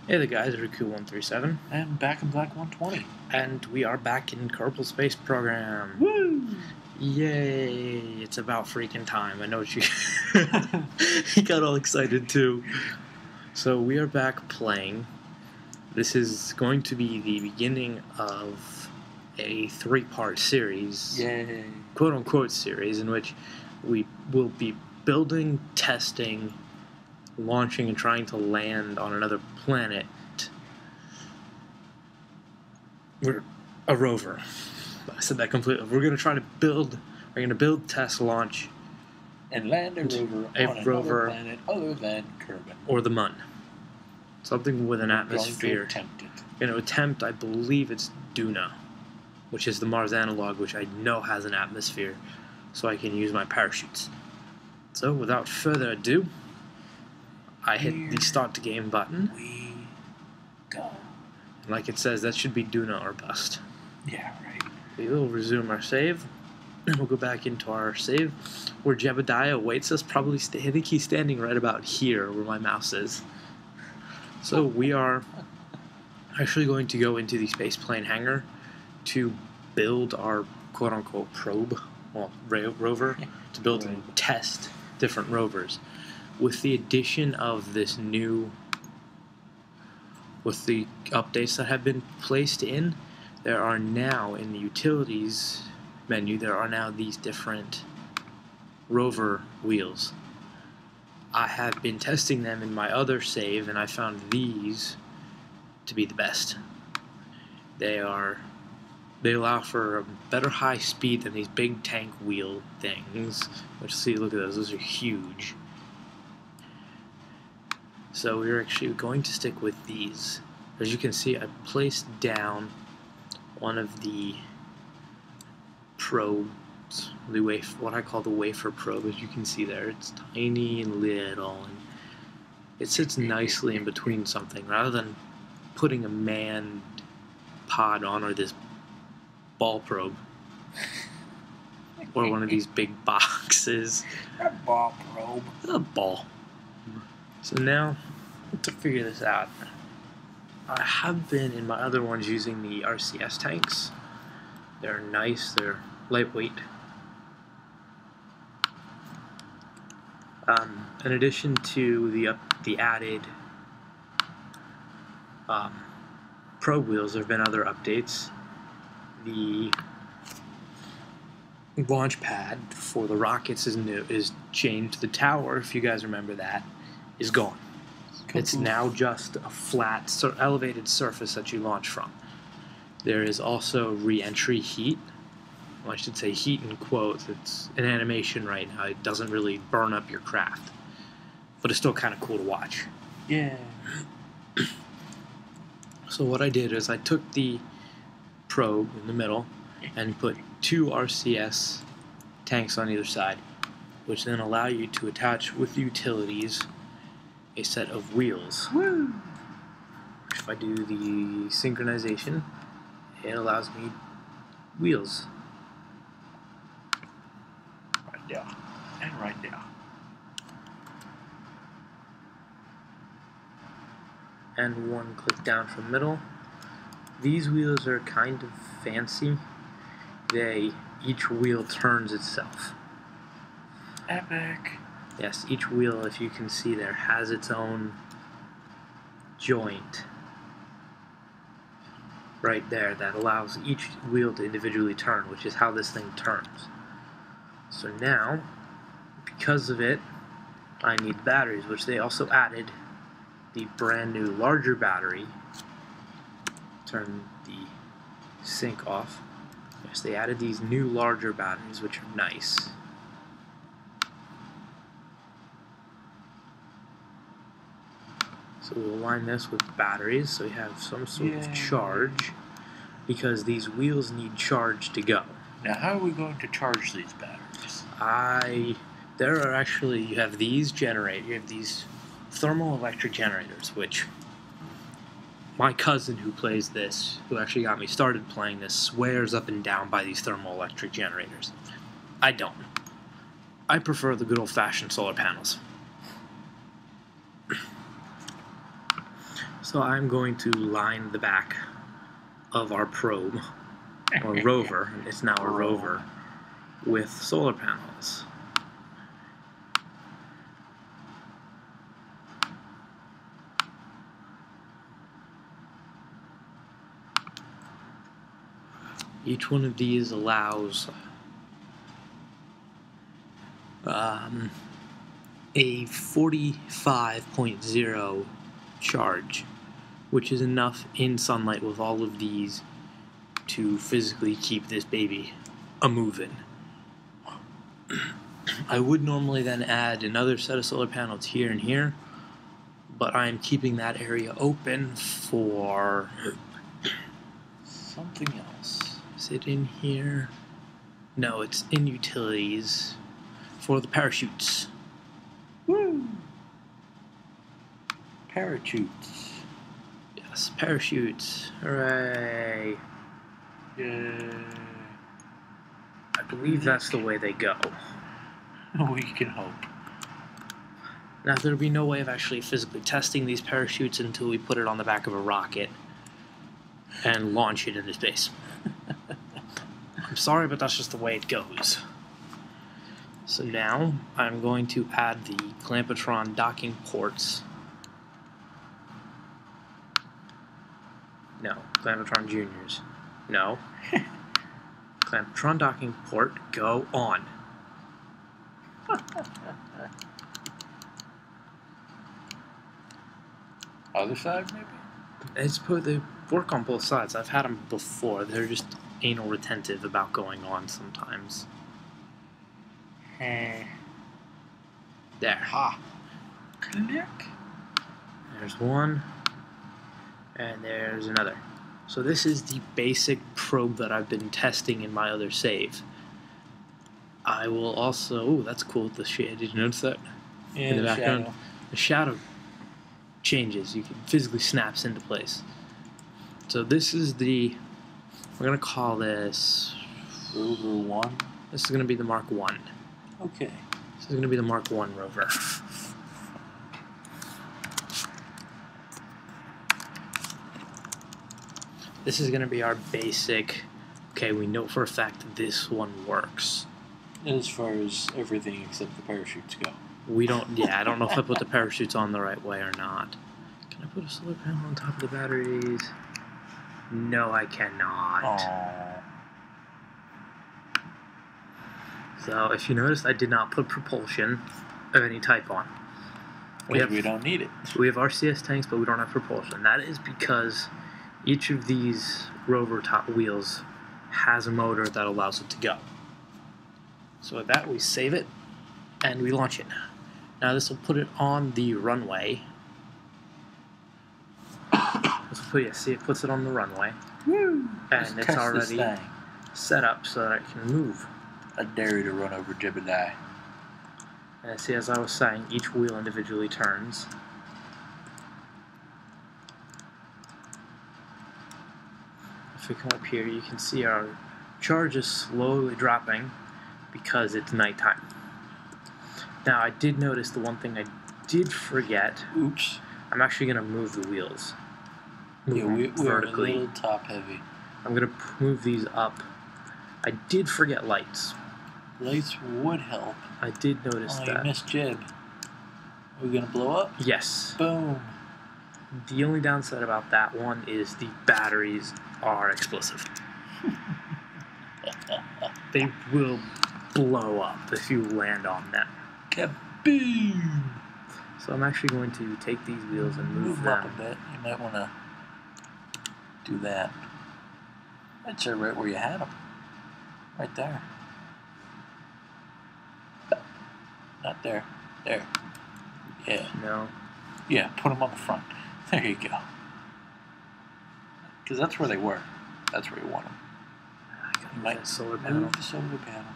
Hey there guys, Riku137, And back in Black 120. and we are back in Kerbal Space Program. Woo! Yay! It's about freaking time. I know what you... He got all excited too. So we are back playing. This is going to be the beginning of a 3-part series, Yay! quote-unquote series, in which we will be building, testing, launching, and trying to land on another planet. We're a rover. I said that completely. We're going to try to build. We're going to build, test, launch, And land a rover on another planet other than Kerbal. or the Mun. Something with an atmosphere. Going to attempt it. Going to attempt. I believe it's Duna, which is the Mars analog, which I know has an atmosphere, so I can use my parachutes. So without further ado, I hit the start the game button. We go. And like it says, that should be Duna or bust. Yeah, right. We will resume our save, and we'll go back into our save, where Jebediah awaits us. Probably, I think he's standing right about here, where my mouse is. So we are actually going to go into the spaceplane hangar to build our quote-unquote probe, well, rover, to build and test different rovers. With the addition of this new, with the updates that have been placed in, there are now, in the utilities menu, there are now these different rover wheels. I have been testing them in my other save, and I found these to be the best. They allow for a better high speed than these big tank wheel things. Which, see, look at those are huge. So we're actually going to stick with these. As you can see, I placed down one of the probes, what I call the wafer probe. As you can see there, it's tiny and little, and it sits nicely in between something, rather than putting a manned pod on, or this ball probe, or one of these big boxes. A ball probe. A ball. So now, to figure this out, I have been in my other ones using the RCS tanks. They're nice, they're lightweight. In addition to the added probe wheels, there have been other updates. The launch pad for the rockets is changed. The tower, if you guys remember that, is gone. It's now just a flat, elevated surface that you launch from. There is also re-entry heat. Well, I should say heat in quotes. It's an animation right now. It doesn't really burn up your craft, but it's still kind of cool to watch. Yeah. So what I did is I took the probe in the middle and put 2 RCS tanks on either side, which then allow you to attach with utilities a set of wheels. Woo! If I do the synchronization, it allows me wheels. Right there. And right there. And one click down from middle. These wheels are kind of fancy. Each wheel turns itself. Epic. Yes, each wheel, if you can see there, has its own joint right there that allows each wheel to individually turn, which is how this thing turns. So now, because of it, I need batteries, which they also added the brand new larger battery. Turn the sync off. Yes, they added these new larger batteries, which are nice. So we'll align this with batteries, so we have some sort of charge, because these wheels need charge to go. Now, how are we going to charge these batteries? There are actually, you have these thermoelectric generators, which my cousin who plays this, who actually got me started playing this, swears up and down by these thermoelectric generators. I don't. I prefer the good old-fashioned solar panels. So I'm going to line the back of our probe, or rover, it's now a rover, with solar panels. Each one of these allows a 45.0 charge, which is enough in sunlight with all of these to physically keep this baby a-moving. I would normally then add another set of solar panels here and here, but I'm keeping that area open for something else. Is it in here? No, it's in utilities for the parachutes. Woo! Parachutes. Yes, parachutes. Hooray. Yay. I believe that's the way they go. We can hope. Now, there'll be no way of actually physically testing these parachutes until we put it on the back of a rocket and launch it into space. I'm sorry, but that's just the way it goes. So now, I'm going to add the Clampetron docking ports. No, Clampetron Juniors. No. Clampetron docking port, go on. Other side, maybe? They work on both sides. I've had them before. They're just anal retentive about going on sometimes. There. Ha. Click. There's one. And there's another. So this is the basic probe that I've been testing in my other save. I will also... Oh, that's cool, the shade. Did you notice that? Yeah, In the background. shadow. The shadow changes. You can physically snaps into place. So this is the... We're going to call this... Rover 1? This is going to be the Mark 1. Okay. This is going to be the Mark 1 rover. This is going to be our basic... Okay, we know for a fact that this one works. As far as everything except the parachutes go. We don't... Yeah, I don't know if I put the parachutes on the right way or not. Can I put a solar panel on top of the batteries? No, I cannot. Aww. So, if you noticed, I did not put propulsion of any type on. We don't need it. We have RCS tanks, but we don't have propulsion. That is because each of these rover top wheels has a motor that allows it to go. So with that, we save it, and we launch it. Now this will put it on the runway. See, it puts it on the runway. Woo! And it's already set up so that it can move. I dare you to run over Jebediah. And see, as I was saying, each wheel individually turns. If we come up here, you can see our charge is slowly dropping because it's nighttime. Now, I did notice the one thing I did forget. Oops. I'm actually going to move the wheels. Yeah, we're vertically. a little top heavy. I'm going to move these up. I did forget lights. Lights would help. I did notice You that. missed Jeb. Are we going to blow up? Yes. Boom. The only downside about that one is the batteries are explosive. They will blow up if you land on them. Kaboom! So I'm actually going to take these wheels and move them up them. a bit. You might want to do that. I'd say right where you had them. Right there. Not there. There. Yeah. No. Yeah, put them on the front. There you go. Because that's where they were. That's where you want them. I gotta You move might that solar panel. move the solar panel.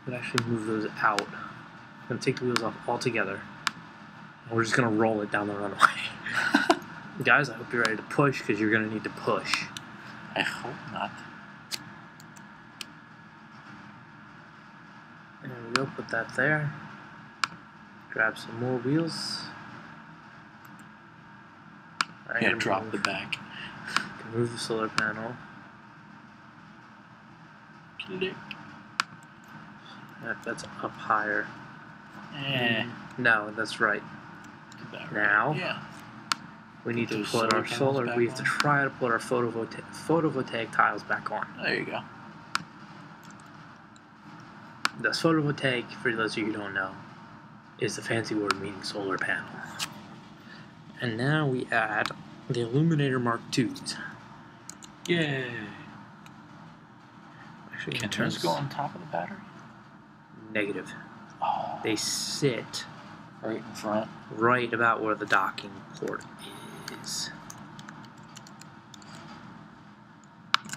But actually move those out. I'm going to take the wheels off altogether. And we're just going to roll it down the runway. Guys, I hope you're ready to push because you're going to need to push. I hope not. There we go, put that there. Grab some more wheels. Yeah, drop the back. Move the solar panel. Click. That's up higher. No, that's right. Now, we need to put our solar. We have to try to put our photovoltaic tiles back on. There you go. That's photovoltaic, for those of you who don't know, is the fancy word meaning solar panel. And now we add the Illuminator Mark IIs. Yay! Actually, can those go on top of the battery? Negative. Oh. They sit right in front. Right about where the docking port is.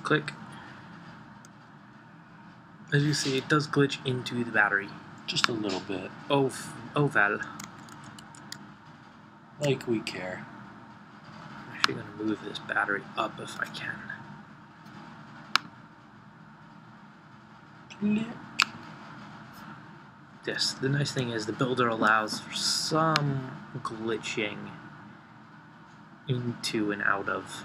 Click. As you see, it does glitch into the battery. Just a little bit. Oh well. Like we care. I'm actually going to move this battery up if I can. Click. Yes, the nice thing is the builder allows for some glitching into and out of.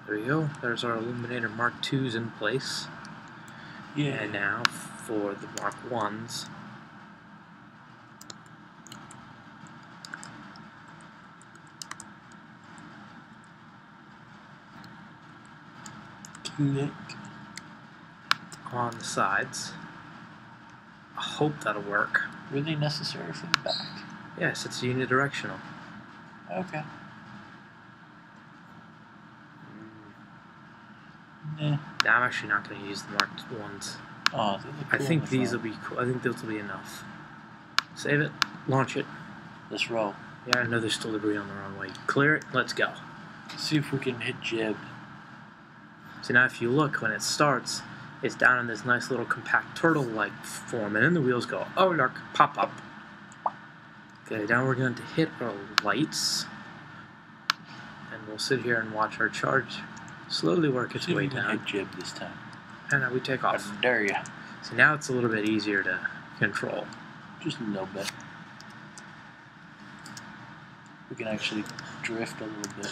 There we go. There's our Illuminator Mark IIs in place. Yeah. And now for the Mark Is. Click. On the sides. I hope that'll work. Really necessary for the back? Yes, it's unidirectional. Okay. Nah. I'm actually not going to use the Mark Is. Oh, cool. I think these will be cool. I think those will be enough. Save it. Launch it. Let's roll. Yeah, I know there's still debris on the runway. Clear it. Let's go. Let's see if we can hit jib. So now if you look, when it starts, it's down in this nice little compact turtle-like form, and then the wheels go, oh look, pop up. Okay, now we're going to hit our lights, and we'll sit here and watch our charge slowly work its way down. Hit jib this time. And now we take off. I dare ya. So now it's a little bit easier to control. Just a little bit. We can actually drift a little bit.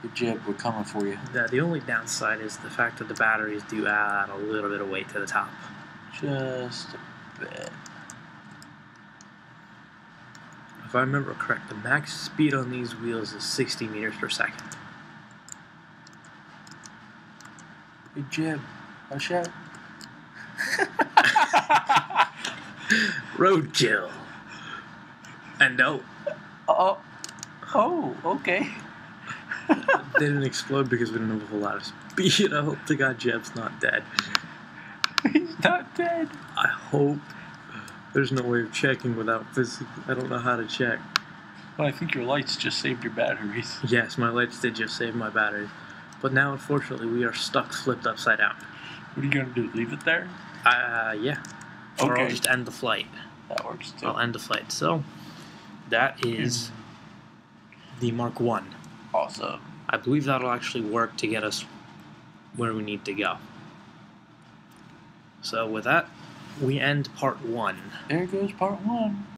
The jib, we're coming for you. Now, the only downside is the fact that the batteries do add a little bit of weight to the top. Just a bit. If I remember correct, the max speed on these wheels is 60 meters per second. Hey, jib, watch out. Roadkill. And no. Oh, okay. They didn't explode because we didn't have a whole lot of speed. I hope to God Jeb's not dead. He's not dead. I hope. There's no way of checking without physically. I don't know how to check. Well, I think your lights just saved your batteries. Yes, my lights did just save my batteries. But now, unfortunately, we are stuck flipped upside down. What are you going to do? Leave it there? Yeah. Okay. Or I'll just end the flight. That works too. I'll end the flight. So, that is the Mark I. Awesome. I believe that'll actually work to get us where we need to go. So with that, we end part 1. There goes part 1.